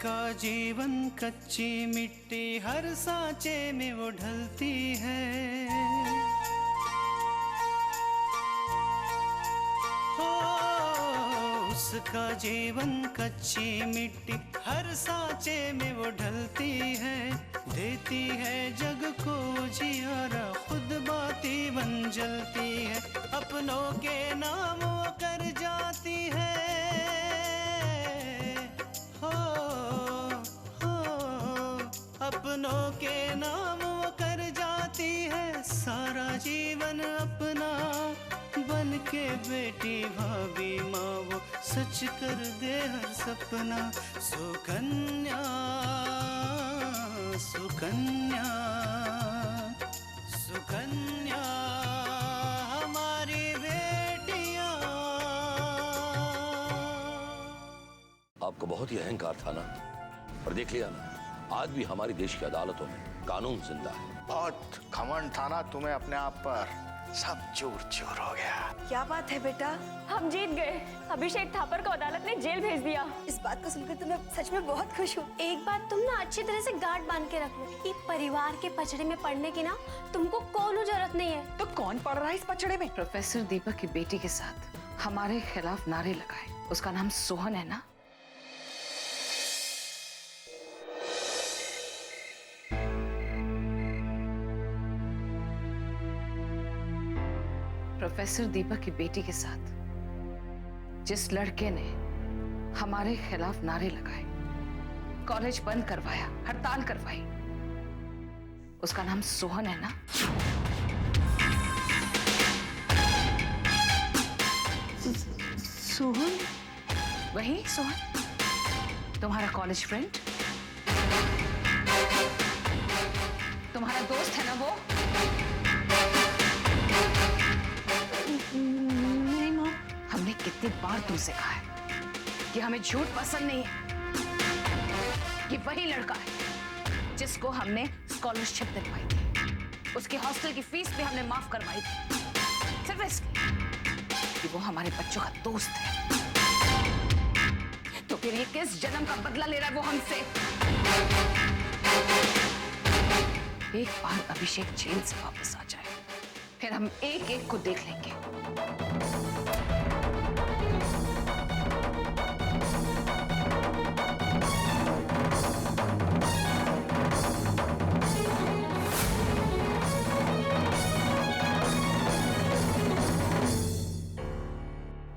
उसका जीवन कच्ची मिट्टी हर सांचे में वो ढलती है। हो उसका जीवन कच्ची मिट्टी हर सांचे में वो ढलती है। देती है जग को जियारा खुद बाती बन जलती है। अपनों के नाम वो कर जाती है। अपनों के नाम वो कर जाती है। सारा जीवन अपना बन के बेटी भाभी माँ वो सच कर दे हर सपना। सुकन्या सुकन्या सुकन्या हमारी बेटियां। आपको बहुत ही अहंकार था ना, और देख लिया ना, आज भी हमारी देश की अदालतों में कानून जिंदा है। बहुत घमंड था ना तुम्हें अपने आप पर, सब चूर चूर हो गया। क्या बात है बेटा, हम जीत गए। अभिषेक थापर को अदालत ने जेल भेज दिया। इस बात को सुनकर तो मैं सच में बहुत खुश हूँ। एक बात तुम ना अच्छी तरह से गांठ बांध के रख लो कि परिवार के पचड़े में पड़ने की ना तुमको कोई जरूरत नहीं है। तो कौन पड़ रहा है इस पचड़े में? प्रोफेसर दीपक की बेटी के साथ हमारे खिलाफ नारे लगाए, उसका नाम सोहन है ना? प्रोफेसर दीपक की बेटी के साथ जिस लड़के ने हमारे खिलाफ नारे लगाए, कॉलेज बंद करवाया, हड़ताल करवाई, उसका नाम सोहन है ना? सोहन? वही सोहन, तुम्हारा कॉलेज फ्रेंड, तुम्हारा दोस्त है ना वो? नहीं माँ। हमने कितनी बार तुमसे कहा है कि हमें झूठ पसंद नहीं है। कि वही लड़का है जिसको हमने स्कॉलरशिप दिलवाई थी, उसकी हॉस्टल की फीस भी हमने माफ करवाई थी, सिर्फ इसलिए कि वो हमारे बच्चों का दोस्त है। तो फिर ये किस जन्म का बदला ले रहा है वो हमसे? एक बार अभिषेक जेल से वापस आ जाए, फिर हम एक एक को देख लेंगे।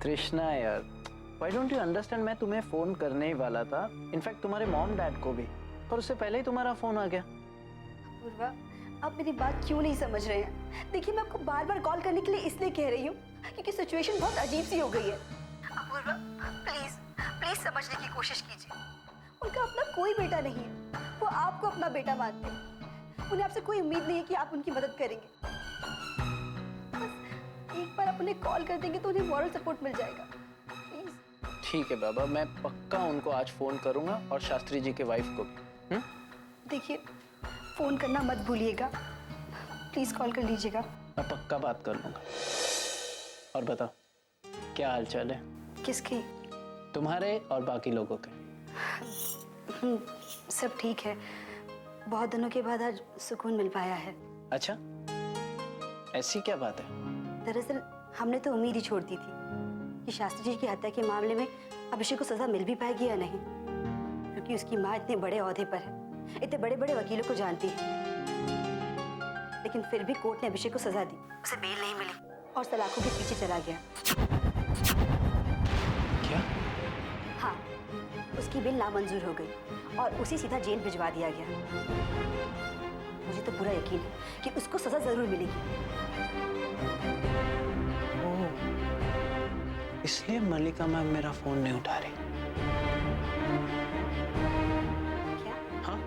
कृष्णा यार, व्हाई डोंट यू अंडरस्टैंड, मैं तुम्हें फोन करने ही वाला था, इनफैक्ट तुम्हारे मॉम डैड को भी, पर उससे पहले ही तुम्हारा फोन आ गया। पूर्वा, आप मेरी बात क्यों नहीं समझ रहे हैं? देखिए, मैं आपको बार बार कॉल करने के लिए इसलिए कह रही हूँ क्योंकि सिचुएशन बहुत अजीब सी हो गई है। अपूर्वा, प्लीज प्लीज समझने की कोशिश कीजिए। उनका अपना कोई बेटा नहीं है, वो आपको अपना बेटा मानते हैं। उन्हें आपसे कोई उम्मीद नहीं है कि आप उनकी मदद करेंगे। बस एक बार आप उन्हें कॉल कर देंगे तो उन्हें मॉरल सपोर्ट मिल जाएगा। प्लीज। ठीक है बाबा, मैं पक्का उनको आज फोन करूंगा, और शास्त्री जी के वाइफ को भी। देखिए, फोन करना मत भूलिएगा, प्लीज कॉल कर लीजिएगा। मैं पक्का बात कर लूंगा। और बताओ, क्या हाल चाल है? किसके? तुम्हारे और बाकी लोगों के। सब ठीक है। बहुत दिनों के बाद आज सुकून मिल पाया है। अच्छा, ऐसी क्या बात है? दरअसल हमने तो उम्मीद ही छोड़ दी थी कि शास्त्री जी की हत्या के मामले में अभिषेक को सजा मिल भी पाएगी या नहीं, क्योंकि उसकी माँ इतने बड़े ओहदे पर है, इतने बड़े बड़े वकीलों को जानती है। लेकिन फिर भी कोर्ट ने अभिषेक को सजा दी, उसे बेल नहीं मिली और सलाखों के पीछे चला गया। क्या? हाँ, उसकी बेल नामंजूर हो गई और उसे सीधा जेल भिजवा दिया गया। मुझे तो पूरा यकीन है कि उसको सजा जरूर मिलेगी। इसलिए मल्लिका मैम मेरा फोन नहीं उठा रही। क्या? हाँ,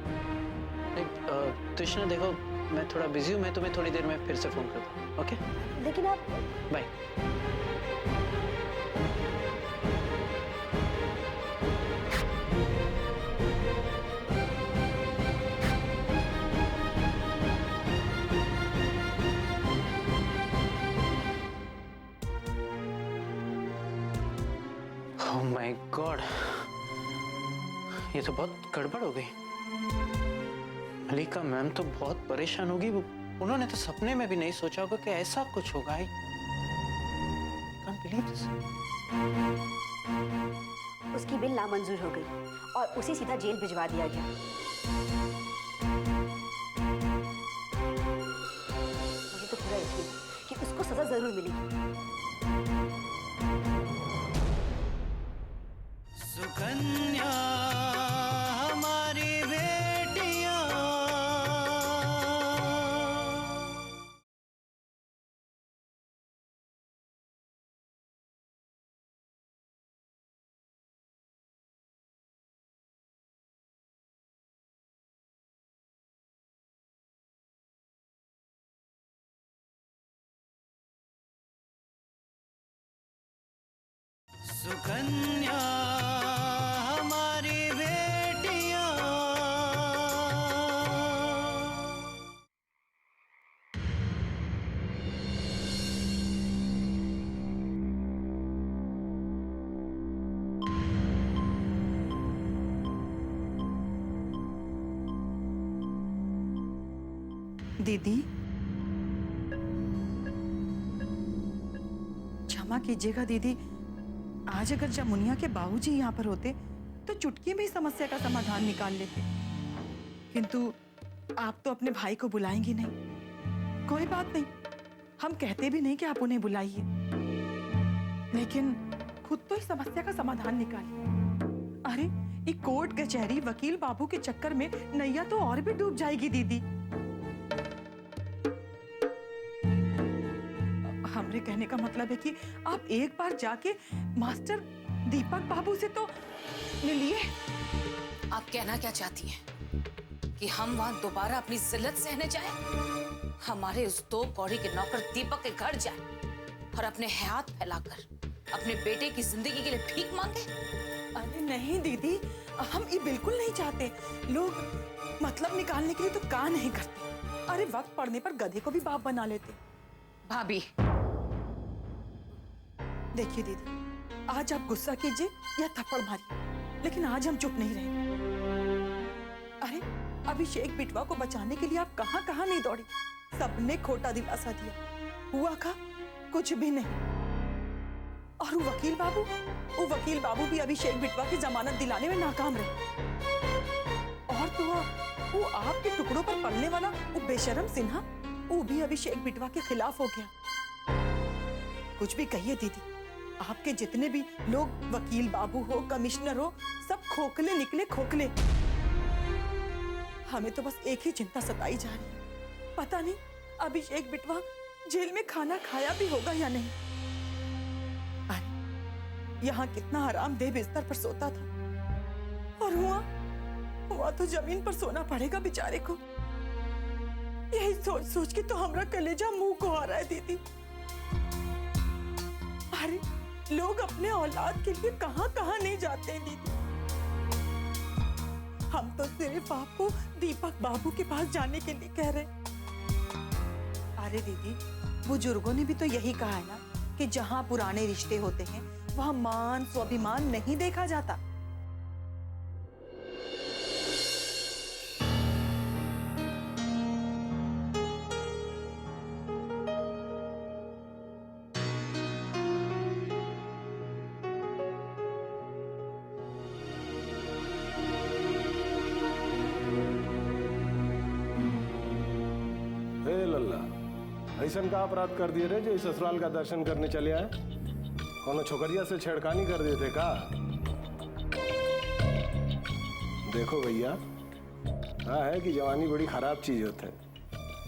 कृष्णा देखो, मैं थोड़ा बिजी हूँ, मैं तुम्हें थोड़ी देर में फिर से फोन करता हूँ। ओके? लेकिन आप बाय। ओह माय गॉड, ये तो बहुत गड़बड़ हो गई। मलिका मैम तो बहुत परेशान होगी। उन्होंने तो सपने में भी नहीं सोचा होगा कि ऐसा कुछ होगा। I can't believe this. उसकी बिल नामंजूर हो गई और उसे सीधा जेल भिजवा दिया गया। मुझे तो पूरा यकीन है कि उसको सजा जरूर मिलेगी। सुकन्या हमारी बेटियां, सुकन्या हमारी बेटियां। दीदी, क्षमा कीजिएगा दीदी, आज अगर जमुनिया के बाबूजी यहाँ पर होते तो चुटकी में ही समस्या का समाधान निकाल लेते, किंतु आप तो अपने भाई को बुलाएंगी नहीं। कोई बात नहीं, हम कहते भी नहीं कि आप उन्हें बुलाइए, लेकिन खुद तो इस समस्या का समाधान निकालिए। अरे ये कोर्ट कचहरी वकील बाबू के चक्कर में नैया तो और भी डूब जाएगी दीदी। हमरे कहने का मतलब है कि आप एक बार जाके मास्टर दीपक बाबू से तो मिलिए। आप कहना क्या चाहती हैं कि हम वहां दोबारा अपनी जिल्लत सहने जाएं? हमारे उस दो कौड़ी के नौकर दीपक के घर जाएं और अपने हाथ फैलाकर अपने बेटे की जिंदगी के लिए भीख मांगे? अरे नहीं दीदी, हम ये बिल्कुल नहीं चाहते। लोग मतलब निकालने के लिए तो का नहीं करते। अरे वक्त पड़ने पर गधे को भी बाप बना लेते। भाभी, देखिए दीदी, आज आप गुस्सा कीजिए या थप्पड़ मारिए, लेकिन आज हम चुप नहीं रहेंगे। अरे अभिषेक बिटवा को बचाने के लिए आप कहां कहां नहीं दौड़ी। सबने खोटा दिलासा दिया, हुआ का कुछ भी नहीं। और वो वकील बाबू भी अभिषेक बिटवा की जमानत दिलाने में नाकाम रहे। और तो वो आपके टुकड़ों पर पलने वाला वो बेशरम सिन्हा, वो भी अभिषेक बिटवा के खिलाफ हो गया। कुछ भी कहिए दीदी, आपके जितने भी लोग, वकील बाबू हो, कमिश्नर हो, सब खोखले निकले, खोखले। हमें तो बस एक ही चिंता सताई जा रही है, पता नहीं अभिषेक बिटवा जेल में खाना खाया भी होगा या नहीं। अरे यहाँ कितना आरामदेह बिस्तर पर सोता था, और हुआ तो जमीन पर सोना पड़ेगा बेचारे को। यही सोच सोच के तो हमारा कलेजा मुंह को आ रहा है दीदी। अरे लोग अपने औलाद के लिए कहां कहां नहीं जाते हैं दीदी। हम तो सिर्फ आपको दीपक बाबू के पास जाने के लिए कह रहे हैं। अरे दीदी, बुजुर्गों ने भी तो यही कहा है ना कि जहां पुराने रिश्ते होते हैं वहां मान स्वाभिमान नहीं देखा जाता। ऐसा का अपराध कर दिए रे जो इस ससुराल का दर्शन करने चले आए? कोनो छोकरिया से छेड़खानी कर दिए थे का? देखो भैया, हाँ है कि जवानी बड़ी खराब चीज होता है,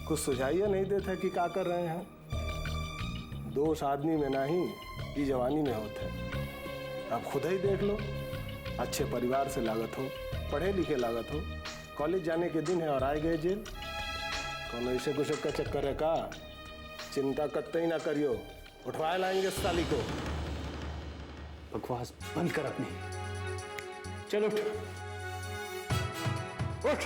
कुछ सुझाइए नहीं देते कि क्या कर रहे हैं। दोष आदमी में नहीं, ये जवानी में होता है। अब खुद ही देख लो, अच्छे परिवार से लागत हो, पढ़े लिखे लागत हो, कॉलेज जाने के दिन है और आए गए जेल। कोनो ऐसे कुछ का चक्कर है का? चिंता कत्ते ही ना करियो, उठवाए लाएंगे साली को। बकवास बंद कर अपनी। चलो उठ।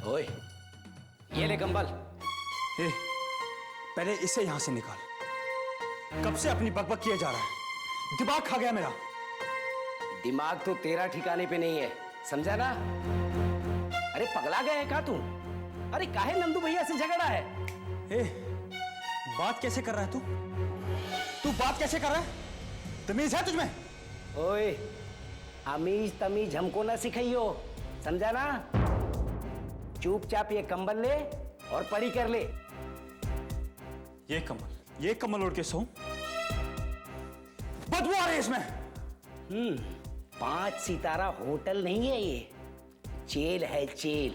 ओए, ये ले कंबल। ए, पहले इसे यहां से निकाल। कब से अपनी बकबक किए जा रहा है, दिमाग खा गया मेरा। दिमाग तो तेरा ठिकाने पे नहीं है, समझा ना? अरे पगला गया है क्या तू? अरे काहे नंदू भैया से झगड़ा है? ए, बात कैसे कर रहा है तू? तू बात कैसे कर रहा है? तमीज है तुझमें? ओए, अमीज तमीज हमको ना सिखाइयो, समझा ना? चुपचाप ये कंबल ले और पढ़ी कर ले। ये कम्बल ओढ़ के सो। बदबू आ रही है इसमें। 5 सितारा होटल नहीं है ये, जेल है जेल।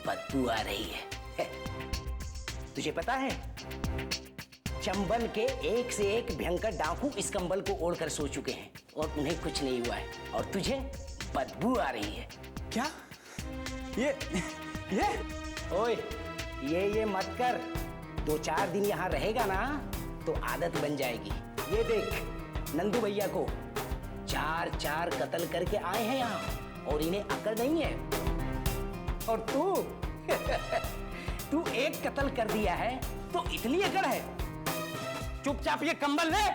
बदबू आ रही है। तुझे पता है, चंबल के एक से एक भयंकर डाकू इस कंबल को ओढ़कर सो चुके हैं और उन्हें कुछ नहीं हुआ है, और तुझे बदबू आ रही है। क्या? ये ओए, ये मत कर। 2-4 दिन यहाँ रहेगा ना तो आदत बन जाएगी। ये देख, नंदू भैया को 4 कत्ल करके आए हैं यहाँ और इन्हें अकल नहीं है। और तू एक कत्ल कर दिया है तो इतनी अकड़ है। चुपचाप ये कंबल ले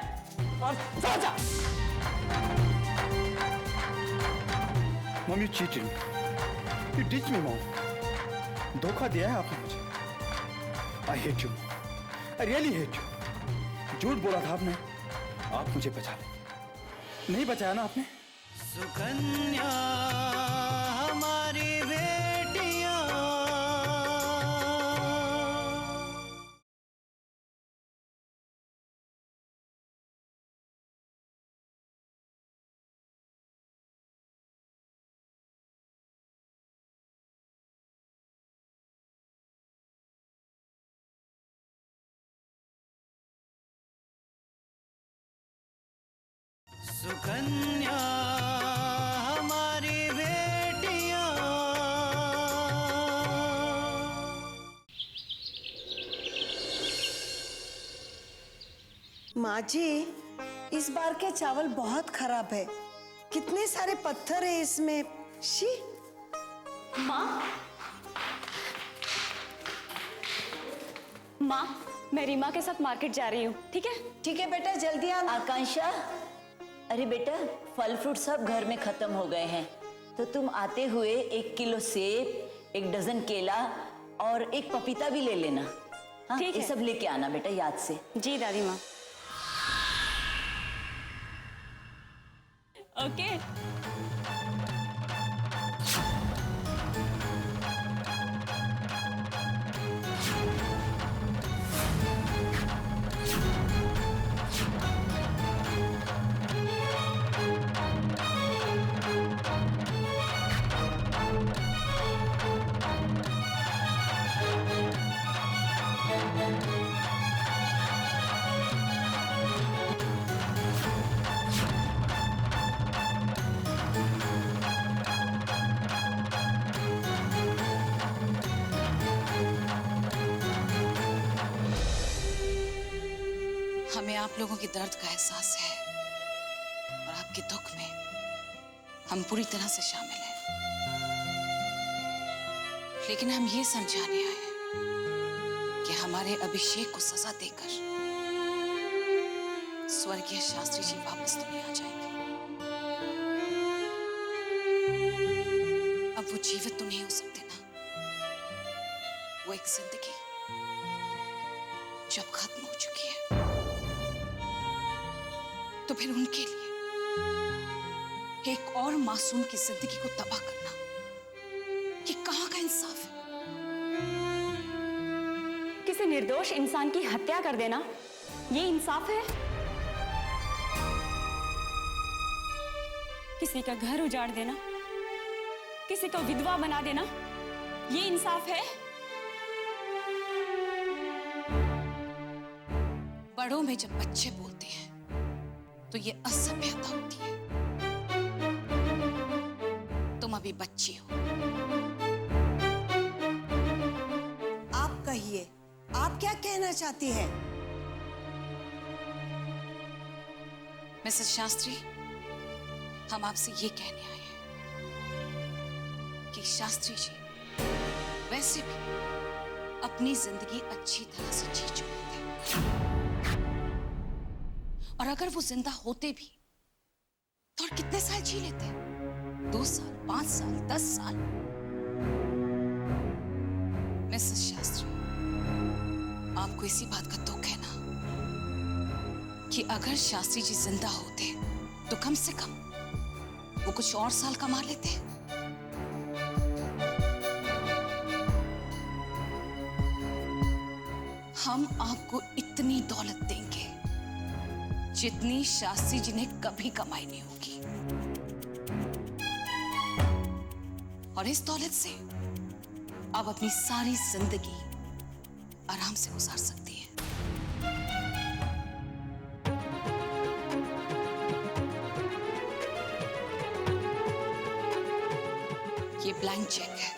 और सो जा। Mummy cheating, you ditch me mom. धोखा दिया है आपने मुझे। I hate you, I really hate you. झूठ बोला था आपने, आप मुझे बचा ले। नहीं बचाया ना आपने। सुकन्या हमारी बेटियां। सुकन्या हमारी बेटियां। माँ जी, इस बार के चावल बहुत खराब है। कितने सारे पत्थर है इसमें। शी। माँ, मैं रीमा के साथ मार्केट जा रही हूँ, ठीक है? ठीक है बेटा, जल्दी आना। आकांक्षा, अरे बेटा, फल फ्रूट सब घर में खत्म हो गए हैं, तो तुम आते हुए 1 किलो सेब, 1 डजन केला और 1 पपीता भी ले लेना। हाँ, ठीक ये है। सब लेके आना बेटा, याद से। जी दादी माँ। ओके। हमें आप लोगों के दर्द का एहसास है और आपके दुख में हम पूरी तरह से शामिल हैं, लेकिन हम ये समझाने आए हैं कि हमारे अभिषेक को सजा देकर स्वर्गीय शास्त्री जी वापस तो नहीं आ जाएंगे। अब वो जीवित तो नहीं हो सकते ना। वो एक जिंदगी जब खत्म हो चुकी है, तो फिर उनके लिए एक और मासूम की जिंदगी को तबाह करना, ये कहां का इंसाफ है? किसी निर्दोष इंसान की हत्या कर देना, ये इंसाफ है? किसी का घर उजाड़ देना, किसी को विधवा बना देना, ये इंसाफ है? बड़ों में जब बच्चे बोलते हैं तो ये असभ्यता होती है। तुम अभी बच्ची हो। आप कहिए, आप क्या कहना चाहती हैं? मिसेस शास्त्री, हम आपसे ये कहने आए हैं कि शास्त्री जी वैसे भी अपनी जिंदगी अच्छी तरह से जी चुके थे। और अगर वो जिंदा होते भी तो और कितने साल जी लेते? 2 साल, 5 साल, 10 साल? मिसेस शास्त्री, आपको इसी बात का दुख है ना कि अगर शास्त्री जी जिंदा होते तो कम से कम वो कुछ और साल कमा लेते। हम आपको इतनी दौलत देंगे जितनी शास्त्री जी ने कभी कमाई नहीं होगी, और इस दौलत से आप अपनी सारी जिंदगी आराम से गुजार सकती हैं। ये ब्लैंक चेक है,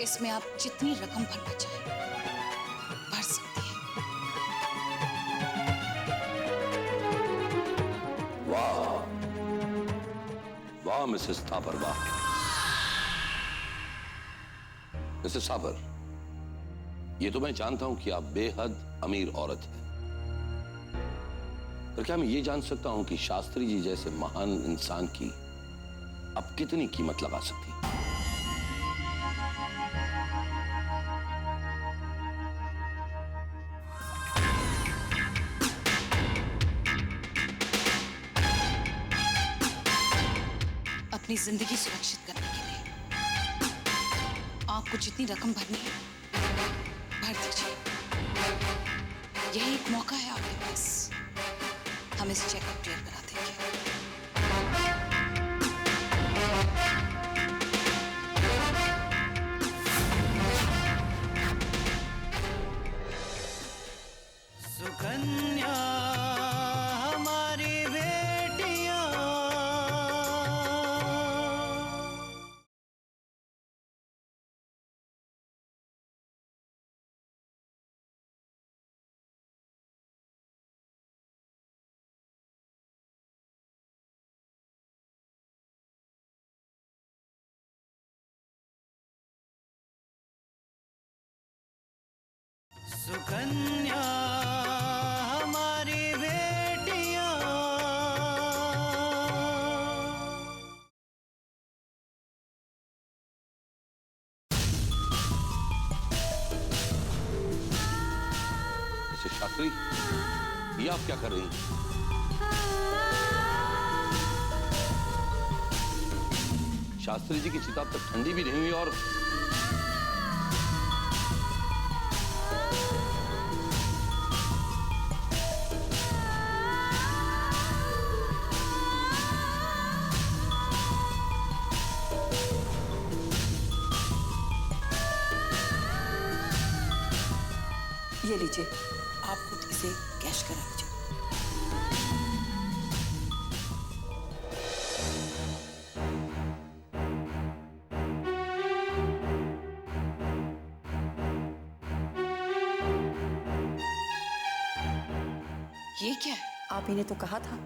इसमें आप जितनी रकम भरना चाहें भर सकती हैं। वाह वाह मिसेस थापर, वाह। मिसेस थापर, ये तो मैं जानता हूं कि आप बेहद अमीर औरत हैं, पर क्या मैं ये जान सकता हूं कि शास्त्री जी जैसे महान इंसान की आप कितनी कीमत लगा सकती हैं? अपनी जिंदगी सुरक्षित करने के लिए आपको जितनी रकम भरनी है भर दीजिए। यही एक मौका है आपके पास, हम इस चेक को क्लियर करा देंगे। सुकन्या हमारी बेटियां, सुकन्या हमारी बेटियां। मिसेस शास्त्री, ये आप क्या कर रही हैं? शास्त्री जी की चिता अब तक ठंडी भी नहीं हुई और ये लीजिए, आप खुद इसे कैश करा लीजिए। ये क्या है? आप ही ने तो कहा था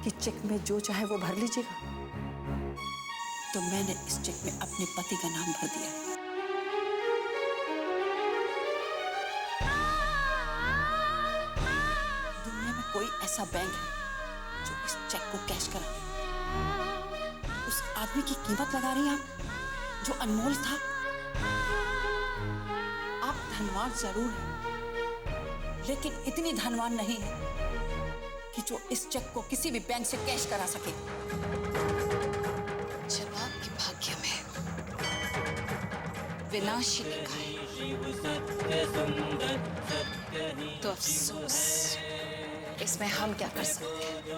कि चेक में जो चाहे वो भर लीजिएगा, तो मैंने इस चेक में अपने पति का नाम भर दिया है। कोई ऐसा बैंक है जो इस चेक को कैश करा दे? उस आदमी की कीमत लगा रही हैं आप, जो अनमोल था। आप धनवान जरूर हैं, लेकिन इतनी धनवान नहीं है कि जो इस चेक को किसी भी बैंक से कैश करा सके। जब आपके भाग्य में विनाशी लिखा है तो अफसोस, इसमें हम क्या कर सकते हैं?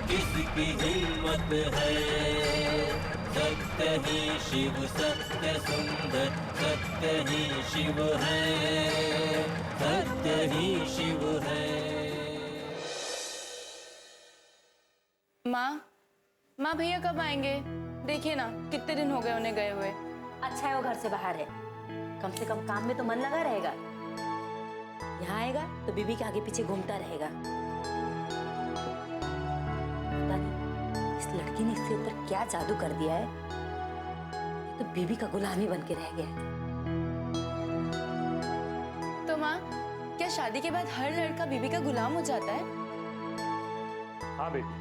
किसकी हिम्मत है, सत्य ही शिव, सत्य सुंदर, सत्य ही शिव है, सत्य ही शिव है। माँ भैया कब आएंगे? देखिए ना, कितने दिन हो गए उन्हें गए हुए। अच्छा है वो घर से बाहर है, कम से कम काम में तो मन लगा रहेगा। यहाँ आएगा तो बीबी के आगे पीछे घूमता रहेगा। पता नहीं इस लड़की ने इसके ऊपर क्या जादू कर दिया है, तो बीबी का गुलाम ही बन के रह गया है। तो माँ, क्या शादी के बाद हर लड़का बीबी का गुलाम हो जाता है? हाँ बेटी,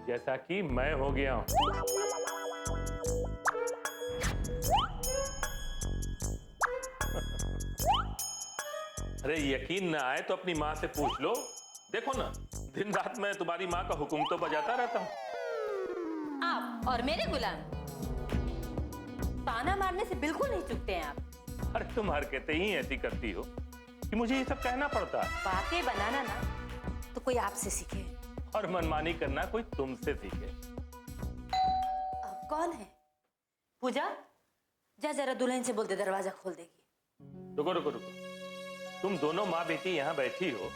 जैसा कि मैं हो गया हूं। अरे यकीन ना आए तो अपनी माँ से पूछ लो। देखो ना, दिन रात मैं तुम्हारी माँ का हुक्म तो बजाता रहता हूँ। आप और मेरे गुलाम ताना मारने से बिल्कुल नहीं चुकते हैं आप। अरे तुम हरकतें ही ऐसी करती हो कि मुझे ये सब कहना पड़ता है। बातें बनाना ना तो कोई आपसे सीखे, और मनमानी करना कोई तुमसे सीखे। अब कौन है? पूजा, जा जरा दुल्हन से बोलते दरवाजा खोल देगी। रुको रुको रुको, तुम दोनों माँ बेटी यहाँ बैठी हो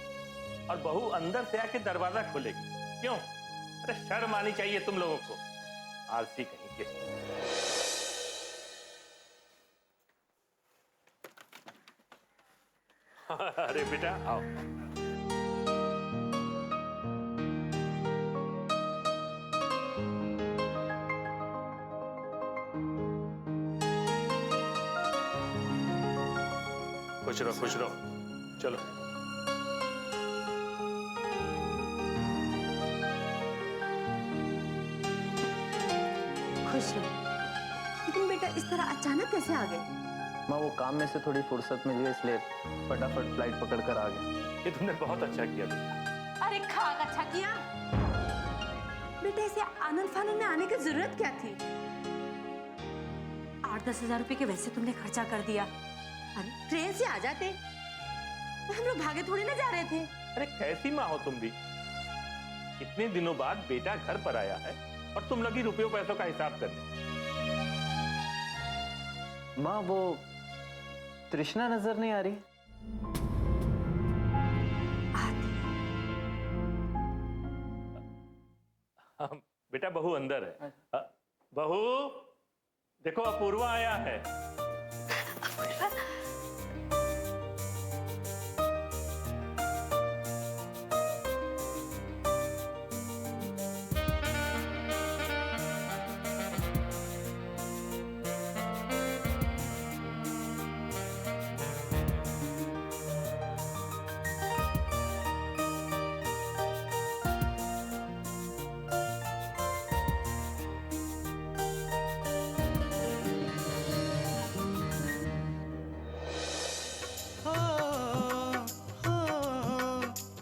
और बहू अंदर से आके दरवाजा खोलेगी? क्यों? अरे शर्म आनी चाहिए तुम लोगों को, आलसी कहीं के। अरे बेटा आओ। खुश रहो खुश रहो, चलो। खुश रहो। लेकिन बेटा इस तरह अचानक कैसे आ गए? माँ वो काम में से थोड़ी फुर्सत मिली है इसलिए फटाफट फ्लाइट पकड़ कर आ गए। ये तुमने बहुत अच्छा किया बेटा। अरे खाक अच्छा किया। बेटा इसे आनंद फानंद में आने की जरूरत क्या थी? 8-10 हजार रुपए के वैसे तुमने खर्चा कर दिया। अरे ट्रेन से आ जाते, हम लोग भागे थोड़ी ना जा रहे थे। अरे कैसी माँ हो तुम भी? इतने दिनों बाद बेटा घर पर आया है और तुम लगी रुपयों पैसों का हिसाब करने। माँ वो तृष्णा नजर नहीं आ रही? बेटा बहू अंदर है। बहू देखो, अपूर्वा आया है।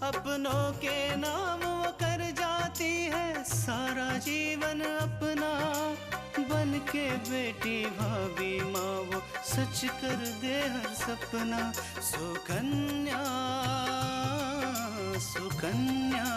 अपनों के नाम वो कर जाती है सारा जीवन अपना, बन के बेटी भाभी माँ वो सच कर दे हर सपना। सुकन्या सुकन्या